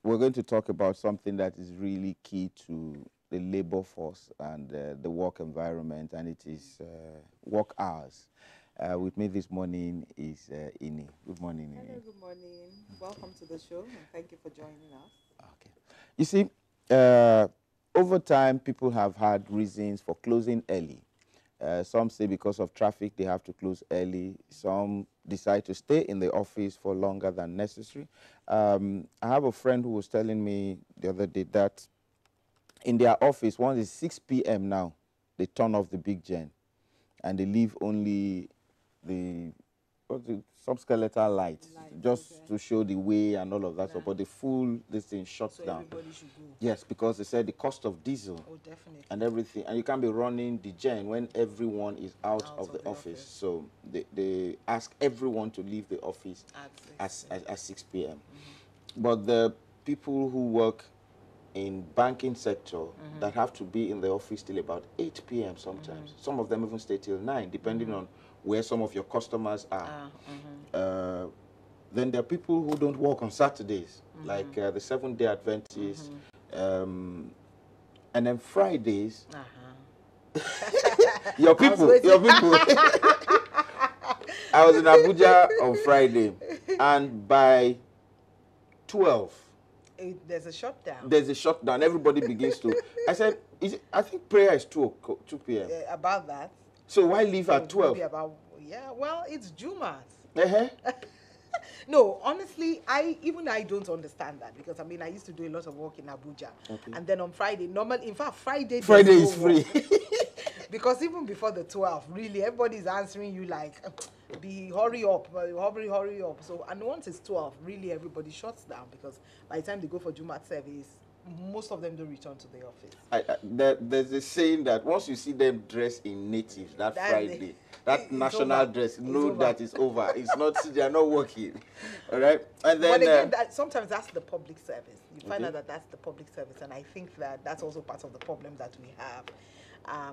we're going to talk about something that is really key to the labor force and the work environment, and it is work hours. With me this morning is Ini. Good morning, Ini. Hello, good morning. Welcome to the show, and thank you for joining us. Okay. You see, over time, people have had reasons for closing early. Some say because of traffic, they have to close early. Some decide to stay in the office for longer than necessary. I have a friend who was telling me the other day that in their office, once it's 6 p.m. now, they turn off the big gen and they leave only the subskeletal light, just to show the way and all of that. So, but the full this thing shuts down. Everybody should go. Yes, because they said the cost of diesel and everything, and you can't be running the gen when everyone is out of the office. So they ask everyone to leave the office at 6 p.m. But the people who work in banking sector that have to be in the office till about 8 p.m. sometimes. Some of them even stay till 9, depending on where some of your customers are. Then there are people who don't work on Saturdays, like the Seventh-day Adventists. And then Fridays, your people. I was in Abuja on Friday, and by 12, there's a shutdown. There's a shutdown. Everybody begins to. I said, I think prayer is 2 p.m. About that. So why leave at 12? Well, it's Jumat. Uh-huh. No, honestly, I don't understand that, because I mean I used to do a lot of work in Abuja, and then on Friday, in fact Friday is free. Because even before the 12, really everybody's answering you like, hurry up. So, and once it's 12, really everybody shuts down, because by the time they go for Jumat service, most of them don't return to the office. There's a saying that once you see them dressed in natives that Friday, that national dress, know that it's over. It's not, they are not working. All right? And then, but again, sometimes that's the public service. You find out that that's the public service, and I think that that's also part of the problem that we have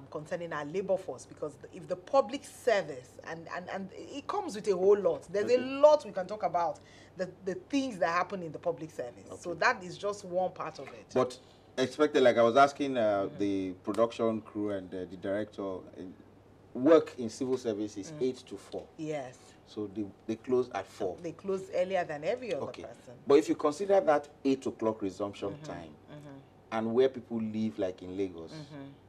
concerning our labor force, because if the public service, and it comes with a whole lot. There's a lot we can talk about, the things that happen in the public service. So that is just one part of it. But expected, like I was asking the production crew and the director, work in civil service is 8 to 4. Yes. So they close at 4. They close earlier than every other person. But if you consider that 8 o'clock resumption time, and where people live like in Lagos,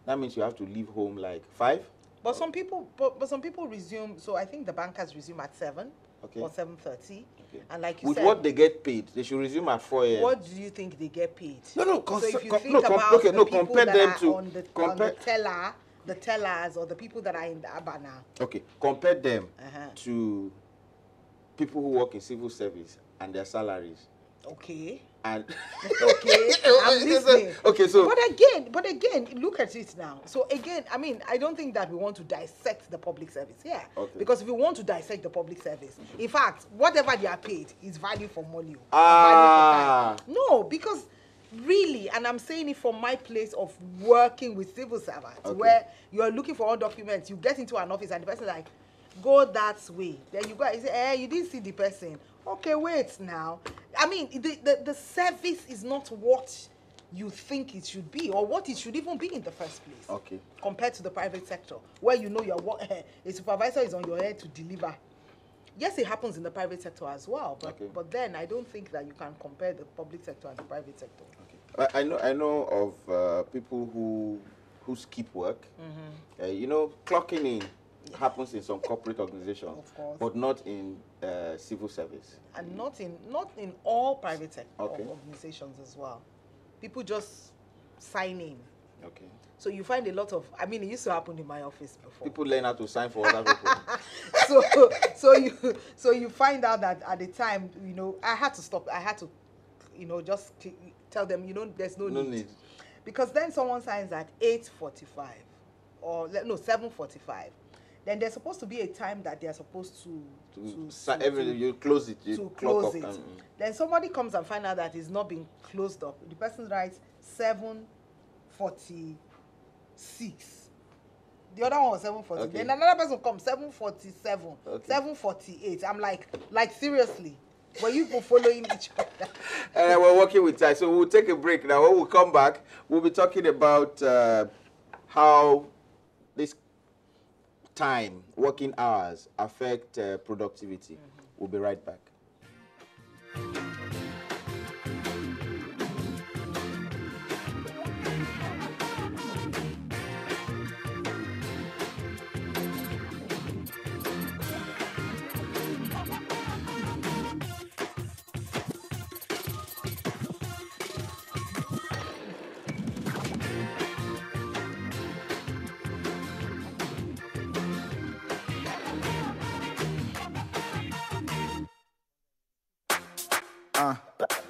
that means you have to leave home like 5. But some people, some people resume. So I think the bankers resume at 7 or 7:30. And like you said, with what they get paid, they should resume at 4 a.m. What do you think they get paid? No, so if you think about compare them to on the tellers, or the people that are in the Abana. Okay, compare them to people who work in civil service and their salaries. Okay. And I'm listening. Okay, so but again, look at it now. So again, I mean, I don't think that we want to dissect the public service here. Because if we want to dissect the public service, in fact, whatever they are paid is value for money. No, because really, and I'm saying it from my place of working with civil servants, where you are looking for all documents, you get into an office and the person is like, go that way. Then you go, you say, you didn't see the person. Okay, wait now. I mean, the service is not what you think it should be, or what it should even be in the first place. Compared to the private sector, where you know a supervisor is on your head to deliver. Yes, it happens in the private sector as well, but then I don't think that you can compare the public sector and the private sector. I know of people who skip work. You know, clocking in happens in some corporate organizations, of course, but not in civil service, and not in all private sector organizations as well. People just sign in. So you find a lot of, I mean, it used to happen in my office before. People learn how to sign for other people. so you find out that at the time, you know, I had to stop. I had to, you know, just tell them, you know, there's no need. Because then someone signs at 8:45 or no 7:45. Then there's supposed to be a time that they're supposed to you close it. You close it. Then somebody comes and finds out that it's not being closed up. The person writes 7:46. The other one was 7:40. Then another person comes 7:47, 7:48. I'm like seriously. Were you following each other? We're working with time. So we'll take a break now. When we come back, we'll be talking about how this time, working hours, affect productivity. We'll be right back.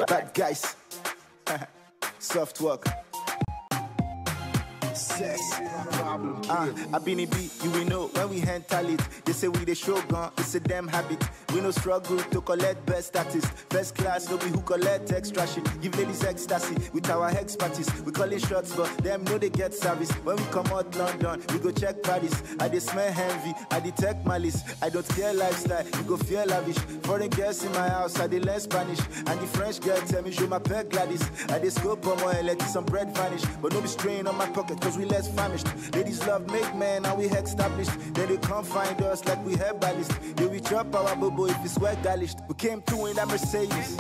Bad guys, soft work. I been a beat, you will know when we handle it. They say we the shogun, it's a damn habit. We no struggle to collect best status. First class, no be who collect extra shit. Give ladies ecstasy with our expertise. We call it shots, but them know they get service. When we come out London, we go check Paris. I dey smell envy, I detect malice. I don't care lifestyle, you go feel lavish. Foreign girls in my house, I dey learn Spanish. And the French girl tell me, show my pet Gladys. I dey scope on my let some bread vanish. But no be strain on my pocket, cause we less famished. Ladies love make man, and we established. Then they come find us like we have ballast. They we chop our bobo if it's well garnished. We came through in that Mercedes.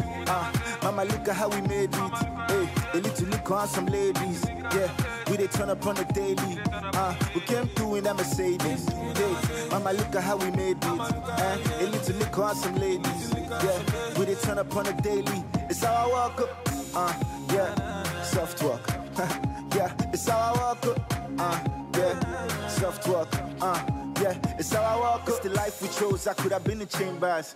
Mama, look at how we made it. Hey, a little look on some ladies. Yeah, we they turn up on the daily. We came through in that Mercedes. Hey, mama, look at how we made it. A little look on some ladies. Yeah, we they turn up on the daily. It's how I walk up. Yeah, soft walk. Yeah, it's how I walk up. Yeah, soft walk. Yeah, it's how I walk up. It's the life we chose. I could have been in chambers.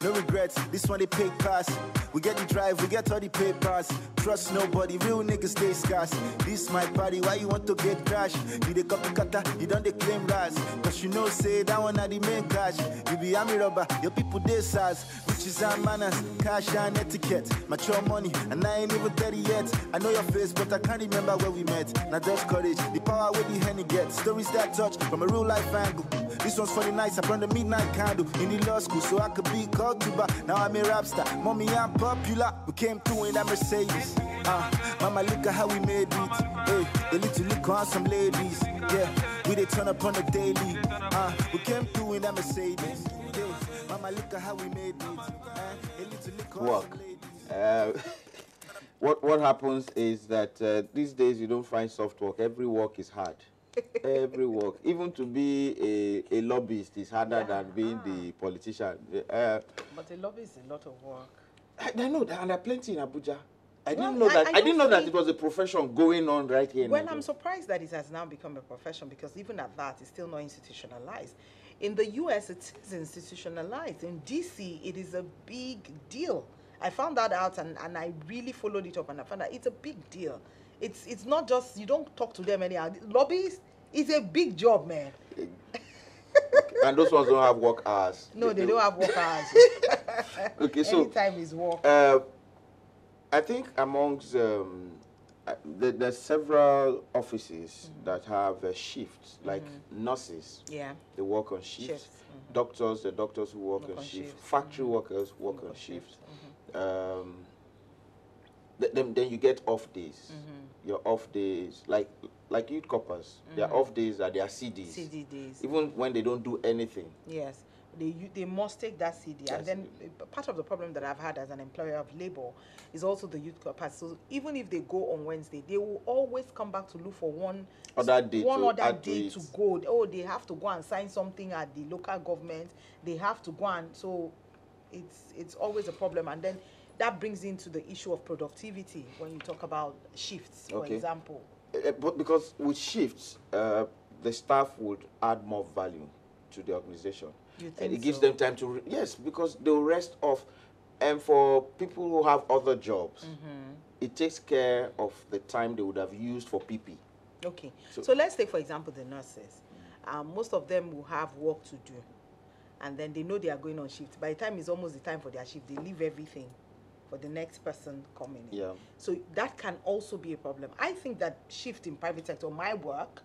No regrets, this one they pay pass. We get the drive, we get all the papers. Trust nobody, real niggas stay scarce. This my party, why you want to get cash? You the copy cutter, you don't they claim rise. Cause you know, say that one are the main cash. You be army robber, your people they size. Riches and manners, cash and etiquette. Mature money, and I ain't even 30 yet. I know your face, but I can't remember where we met. Now just courage, the power where the henny gets. Stories that touch from a real life angle. This one's for the nights, I burn the midnight candle. In the law school, so I could be called to bar. Now I'm a rap star, mommy I'm popular. We came through in that Mercedes. Mama, look at how we made it. Hey, a little look on some ladies. Yeah, we they turn up on the daily. We came through in that Mercedes. Yeah, mama, look at how we made it. A little look on some ladies. What happens is that these days you don't find soft work. Every work is hard. Every work, even to be a lobbyist is harder than being the politician. But a lobbyist is a lot of work. I know that, and there are plenty in Abuja. I didn't know that. I didn't know that it was a profession going on right here. Well, I'm surprised that it has now become a profession, because even at that, it's still not institutionalized. In the U.S., it is institutionalized. In D.C., it is a big deal. I found that out, and I really followed it up, and I found that it's a big deal. It's not just, you don't talk to them anyhow. Lobbyists is a big job, man. Okay. And those ones don't have work hours. No, they don't have work hours. Okay, so anytime is work. I think amongst there's several offices that have shifts, like nurses. Yeah. They work on shifts. Doctors, the doctors who work on shift. Factory workers work on shifts. Then you get off days. Your off days, like youth coppers, their off days are their CDs. CD days. Even when they don't do anything. Yes. They must take that CD. Yes. And then part of the problem that I've had as an employer of labor is also the youth coppers. So even if they go on Wednesday, they will always come back to look for one other day to go. Oh, they have to go and sign something at the local government. They have to go, and so it's always a problem. And then that brings into the issue of productivity when you talk about shifts, for example. But because with shifts, the staff would add more value to the organization. And it gives them time to, yes, because they'll rest off. And for people who have other jobs, it takes care of the time they would have used for PP. Okay. So let's take, for example, the nurses. Most of them will have work to do. And then they know they are going on shift. By the time it's almost the time for their shift, they leave everything for the next person coming in. Yeah. So that can also be a problem. I think that shift in private sector might work,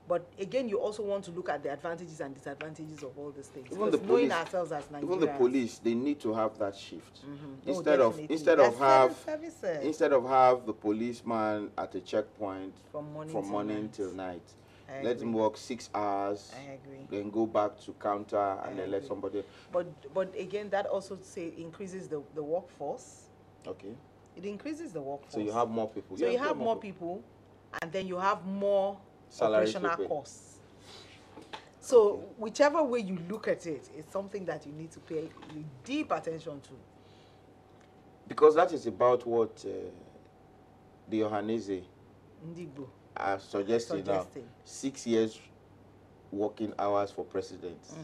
But again, you also want to look at the advantages and disadvantages of all these things. Even the knowing police, ourselves as Nigerians. even the police, they need to have that shift. Instead of have the policeman at a checkpoint from morning till night. Let him work 6 hours. I agree. Then go back to counter and then let somebody. But again, that also increases the workforce. Okay. It increases the workforce. So you have more people. So you have more people, and then you have more operational costs. So whichever way you look at it, it's something that you need to pay deep attention to. Because that is about what the Ohanese Ndigbo are suggesting now. 6 years working hours for presidents.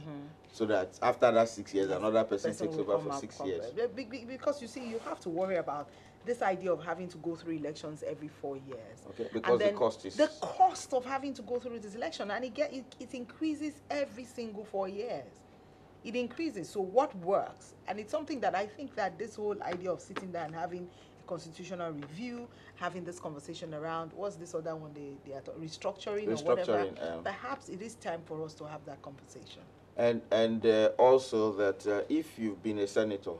So that after that 6 years, another person takes over for 6 years. Because you see, you have to worry about this idea of having to go through elections every 4 years. Okay, because the cost is... The cost of having to go through this election, and it increases every single 4 years. It increases. So what works? And it's something that I think that this whole idea of sitting down and having a constitutional review, having this conversation around, what's this other one, they are restructuring or whatever, perhaps it is time for us to have that conversation. And also that if you've been a senator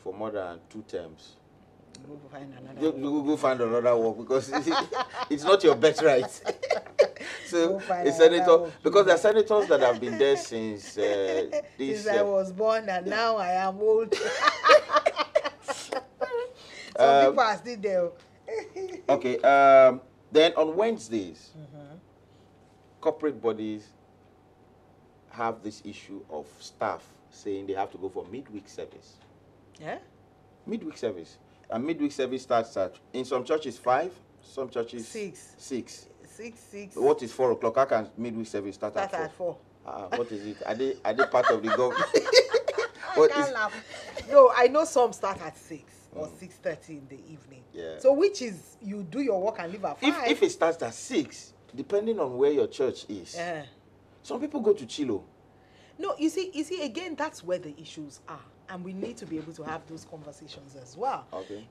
for more than 2 terms, go find another work because it's not your birthright. So a senator, because there are senators that have been there since since I was born, and now I am old. Some people are still there. Okay. Then on Wednesdays, corporate bodies have this issue of staff saying they have to go for midweek service. Yeah. Midweek service. And midweek service starts at, in some churches 5, some churches 6. 6. 6. What is 4 o'clock? How can midweek service start at 4? What is it? Are they part of the government? I can't laugh. No, I know some start at 6 or 6:30 in the evening. Yeah. So which is you do your work and leave at 5. If it starts at 6, depending on where your church is, some people go to Chilo. No, you see, again, that's where the issues are. And we need to be able to have those conversations as well. Okay.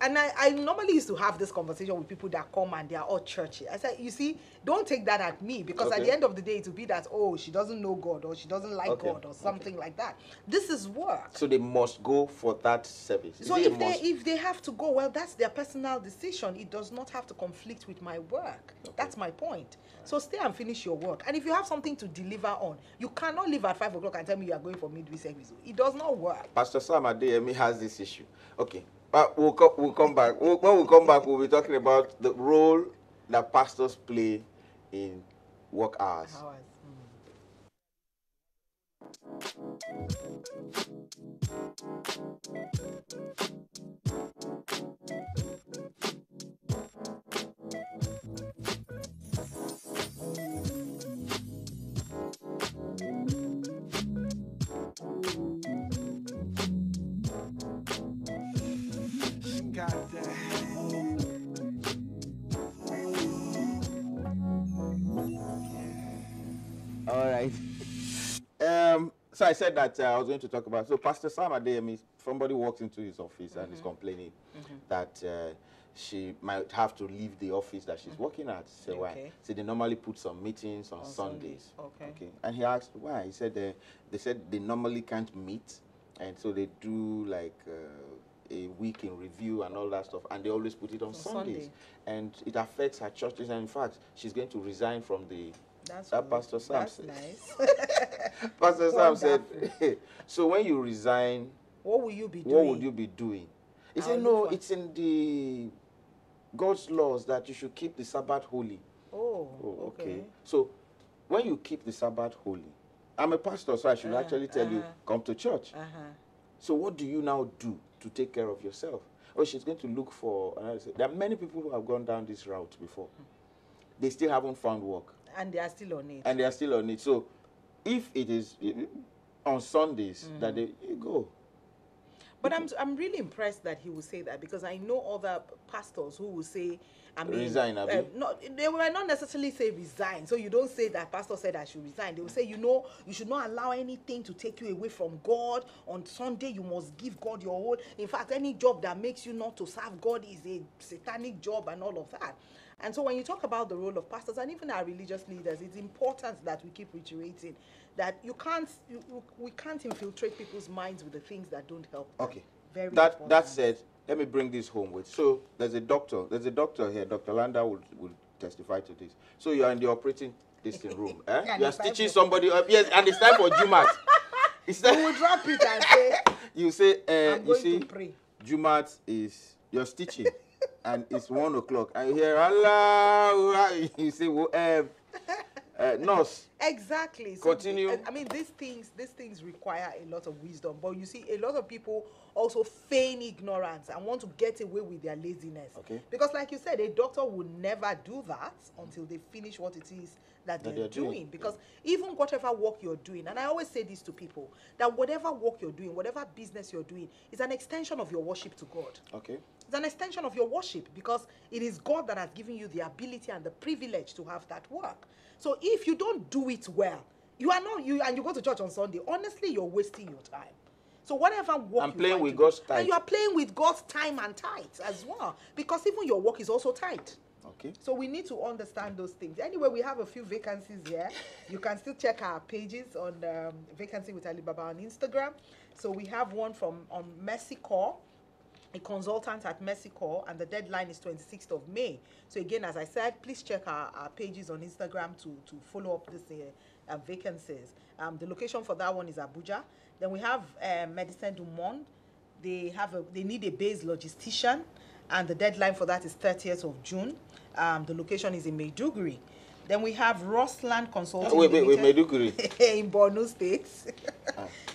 And I normally used to have this conversation with people that come and they are all churchy. I said, you see, don't take that at me, because at the end of the day, it will be that, oh, she doesn't know God, or she doesn't like God, or something like that. This is work. So they must go for that service. So if they have to go, well, that's their personal decision. It does not have to conflict with my work. Okay. That's my point. So stay and finish your work. And if you have something to deliver on, you cannot leave at 5 o'clock and tell me you are going for midweek service. It does not work. Pastor Sam Adeyemi has this issue. Okay, but we'll come back. When we come back, we'll be talking about the role that pastors play in work hours. All right. So I said that I was going to talk about, so Pastor Sam Adeyemi, somebody walks into his office and is complaining that she might have to leave the office that she's working at. So why? So they normally put some meetings on Sundays. Okay. And he asked why. He said they said they normally can't meet, and so they do like a week in review and all that stuff, and they always put it on Sundays. And it affects her churches, and in fact, she's going to resign from the... That Pastor Sam said. Nice. Pastor Sam said, so when you resign, what will you be doing? What would you be doing? He said, no, it's in the God's laws that you should keep the Sabbath holy. Oh, okay. So when you keep the Sabbath holy, I'm a pastor, so I should actually tell you, come to church. So what do you now do to take care of yourself? Oh, she's going to look for another. There are many people who have gone down this route before. They still haven't found work. And they are still on it. So if it is on Sundays that they go. But I'm really impressed that he will say that, because I know other pastors who will say, resign, they will not necessarily say resign. So you don't say that pastor said I should resign. They will say, you should not allow anything to take you away from God. On Sunday, you must give God your whole. In fact, any job that makes you not to serve God is a satanic job and all of that. And so when you talk about the role of pastors and even our religious leaders, it's important that we keep reiterating that we can't infiltrate people's minds with the things that don't help them. Okay. Very that important. said, let me bring this home with. So there's a doctor here. Dr. Landa will testify to this. So you are in the operating room. You are stitching somebody up. Yes, and it's time for Jumat. You will drop it and say, you say, I'm going to pray. Jumat is you're stitching, and it's 1 o'clock, and you hear Allah. You say, well, nurse. Exactly. So continue. I mean, these things require a lot of wisdom. But you see, a lot of people also feign ignorance and want to get away with their laziness. Okay. Because like you said, a doctor will never do that until they finish what it is that they're doing. Because even whatever work you're doing, and I always say this to people, that whatever work you're doing, whatever business you're doing, is an extension of your worship to God. Okay. It's an extension of your worship because it is God that has given you the ability and the privilege to have that work. So if you don't do it well, you go to church on Sunday, honestly, you're wasting your time. So whatever work I'm playing with God's time. And you are playing with God's time and tithe as well, because even your work is also tithe. Okay. So we need to understand those things. Anyway, we have a few vacancies here. You can still check our pages on Vacancy with Alibaba on Instagram. So we have one on Mercy Corps, a consultant at Mercy Corps, and the deadline is 26th of May. So again, as I said, please check our pages on Instagram to follow up this vacancies. The location for that one is Abuja. Then we have Medicine du Monde. They need a base logistician, and the deadline for that is 30th of June. The location is in Maiduguri. Then we have Rossland Consulting. Wait, Maiduguri. In Borno State.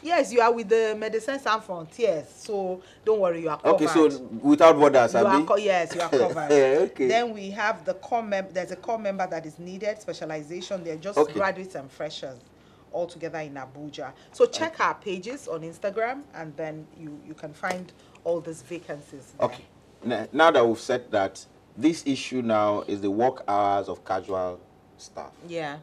Yes, you are with the Medecins Sans Frontières, so don't worry, you are covered. Okay, so without borders, yes, you are covered. Okay. Then we have the core member. There's a core member that is needed, specialization. They're just graduates and freshers all together in Abuja. So check our pages on Instagram, and then you can find all these vacancies there. Okay. Now that we've said that, this issue now is the work hours of casual staff. Yeah.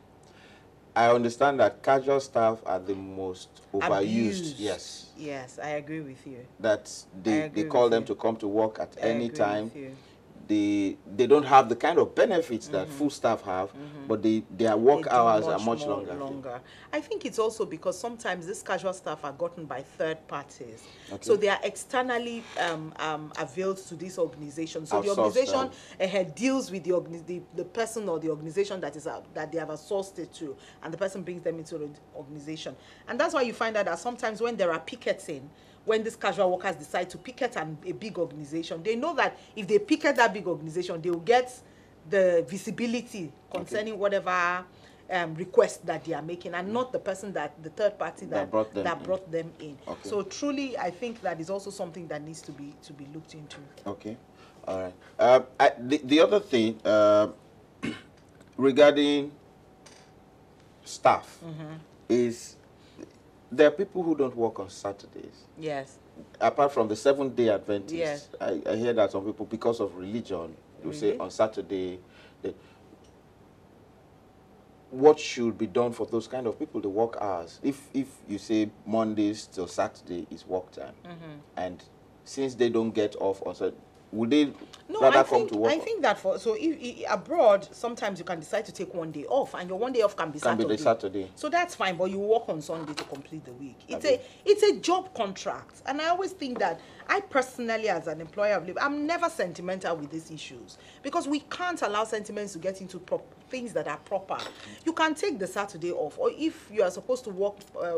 I understand that casual staff are the most overused. Abused. Yes. Yes, I agree with you. That they call them to come to work at any time. They don't have the kind of benefits that full staff have, but their work hours are much longer. I think it's also because sometimes these casual staff are gotten by third parties. Okay. So they are externally availed to this organization. So the organization deals with the person or the organization that they have outsourced it to, and the person brings them into the organization. And that's why you find out that sometimes when there are picketing, when these casual workers decide to picket a big organization, they know that if they picket that big organization, they will get the visibility concerning whatever request that they are making, and not the person the third party that brought them in. Okay. So truly, I think that is also something that needs to be looked into. Okay, all right. The other thing regarding staff is, there are people who don't work on Saturdays. Yes. Apart from the Seventh-day Adventists. Yes. I hear that some people, because of religion, will say on Saturday. What should be done for those kind of people, the work hours? If you say Mondays till Saturday is work time, and since they don't get off on Saturday, would they rather come to work? I think that if abroad, sometimes you can decide to take one day off, and your one day off can be Saturday. So that's fine, but you work on Sunday to complete the week. It's a job contract, and I always think that I personally, as an employer of labor, I'm never sentimental with these issues, because we can't allow sentiments to get into things that are proper. You can take the Saturday off, or if you are supposed to work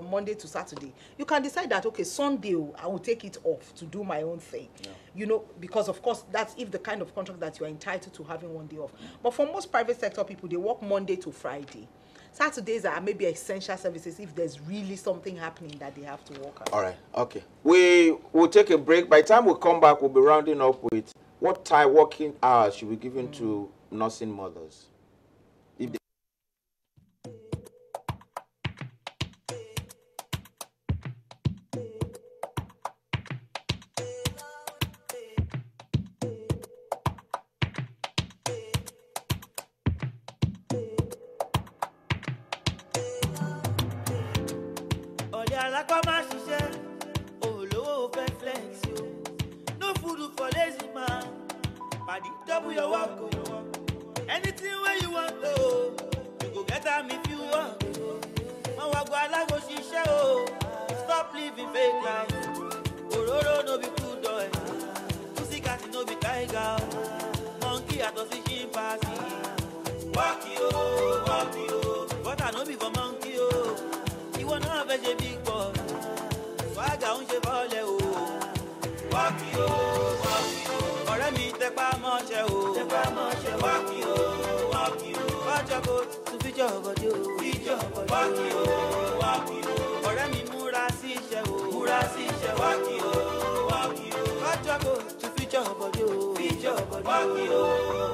Monday to Saturday, you can decide that, okay, Sunday I will take it off to do my own thing. Yeah. You know, because of course that's if the kind of contract that you are entitled to having one day off. But for most private sector people, they work Monday to Friday. Saturdays are maybe essential services if there's really something happening that they have to work on. All right, okay. We'll take a break. By the time we come back, we'll be rounding up with what time working hours should be given to nursing mothers. If they double your work. Anything where you want to, you go get them if you want. Stop living fake life. Ororo no be good boy. Pussycat no be tiger. Monkey at us chimpanzee. Walk you, but I no be for monkey oh. You wanna have a big boy. Swagger on she volley oh. Walk you. Ọ̀rẹ́ mi tẹpá mọ́ṣẹ́ o. Walk you. Watch your boat to feed your body oh. Walk you. Ọ̀rẹ́ mi múra sí iṣẹ́ o. Walk you. Watch your boat to feed your body oh.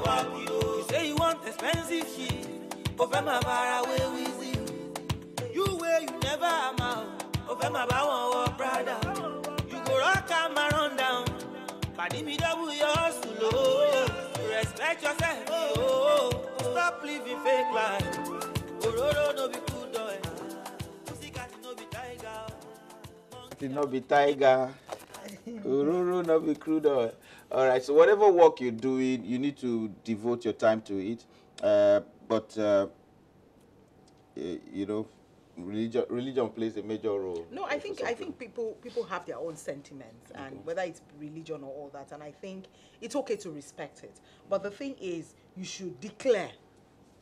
Walk you. You say you want expensive shit, o fẹ́ máa fara away with you. You way you never amount, o fẹ́ máa bá wọn wọ Prada. You go rock and run down, pàdé mi double your hustle oh. Respect yourself oh. Stop living fake life. Ororo no be good boy. Pussycat no be tiger. No be tiger. Ororo no be crude oil. All right. So whatever work you're doing, you need to devote your time to it. You know, religion plays a major role. No, I think people have their own sentiments, and whether it's religion or all that, and I think it's okay to respect it. But the thing is, you should declare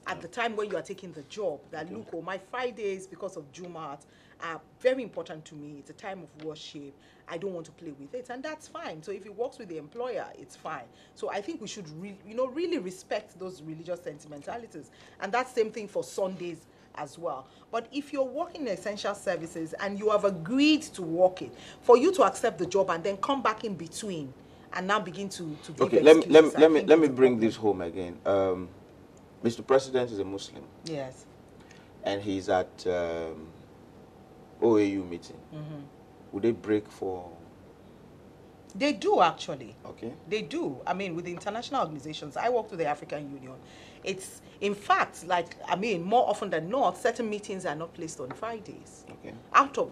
at the time when you are taking the job that look, oh, my Fridays because of Jumat are very important to me. It's a time of worship. I don't want to play with it, and that's fine. So if it works with the employer, it's fine. So I think we should really respect those religious sentimentalities, and that same thing for Sundays as well. But if you're working in essential services and you have agreed to work it, for you to accept the job and then come back in between and now begin to give okay, excuses, let me bring this home again. Mr. President is a Muslim. Yes. And he's at OAU meeting. Would they break for? They do actually. Okay. They do. I mean, with the international organizations, I work with the African Union. It's, in fact, like, I mean, more often than not, certain meetings are not placed on Fridays. Okay. Out of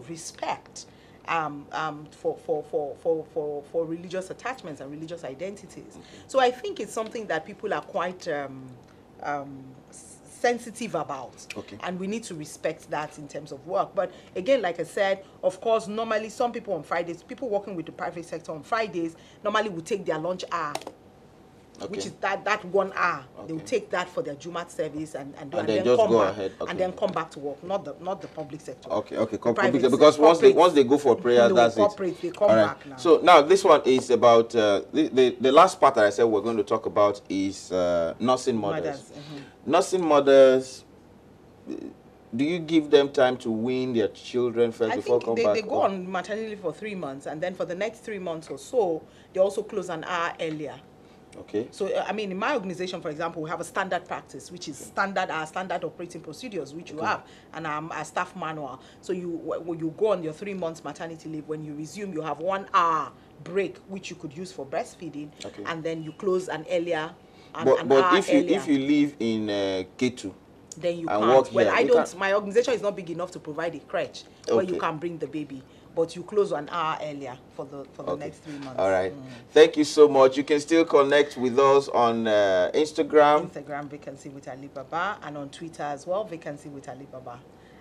respect for religious attachments and religious identities. Okay. So I think it's something that people are quite sensitive about. Okay. And we need to respect that in terms of work. But again, like I said, of course, normally some people on Fridays, people working with the private sector on Fridays, normally will take their lunch hour. Okay. Which is that 1 hour. Okay. They will take that for their Jumat service and then just come go back ahead. Okay. and then come back to work. Not the public sector. Okay, because once they go for prayer, that's it. They come back now. So now this one is about the last part that I said we're going to talk about is nursing mothers. Nursing mothers. Do you give them time to wean their children first before come back? They go on maternity leave for 3 months, and then for the next 3 months or so, they also close an hour earlier. Okay. So, I mean, in my organization, for example, we have a standard practice, which is standard operating procedures, which you have, and a staff manual. So when you go on your 3 months maternity leave, when you resume, you have 1 hour break, which you could use for breastfeeding, and then you close an earlier. But if you live in K2, then you can't. Well, my organization is not big enough to provide a crèche where you can bring the baby. But you close 1 hour earlier for the next 3 months. All right. Thank you so much. You can still connect with us on Instagram. Instagram, Vacancy with Alibaba, and on Twitter as well, Vacancy with Alibaba.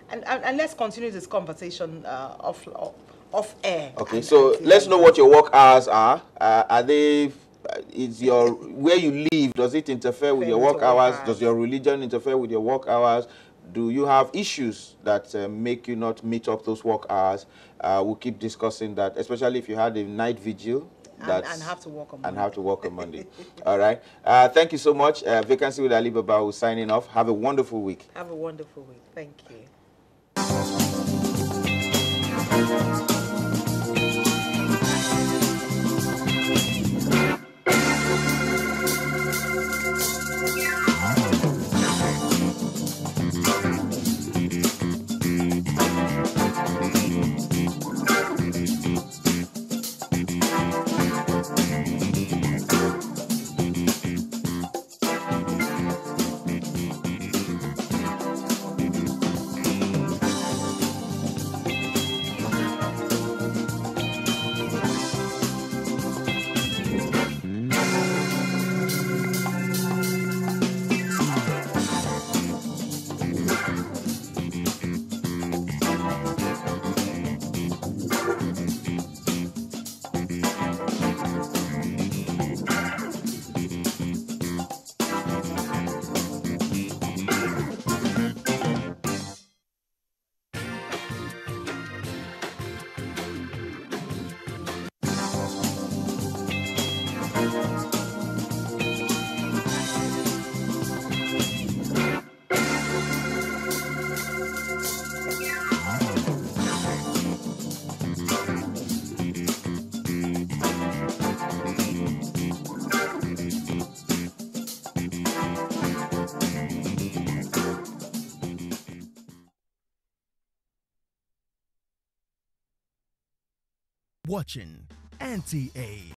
And let's continue this conversation off air. Okay, so let's know what your work hours are. Are they... is your where you live, does it interfere with your work hours? Does your religion interfere with your work hours? Do you have issues that make you not meet up those work hours? We'll keep discussing that, especially if you had a night vigil and have to work on Monday. All right. Thank you so much. Vacancy with Alibaba who's signing off. Have a wonderful week. Have a wonderful week. Thank you. Watching NTA.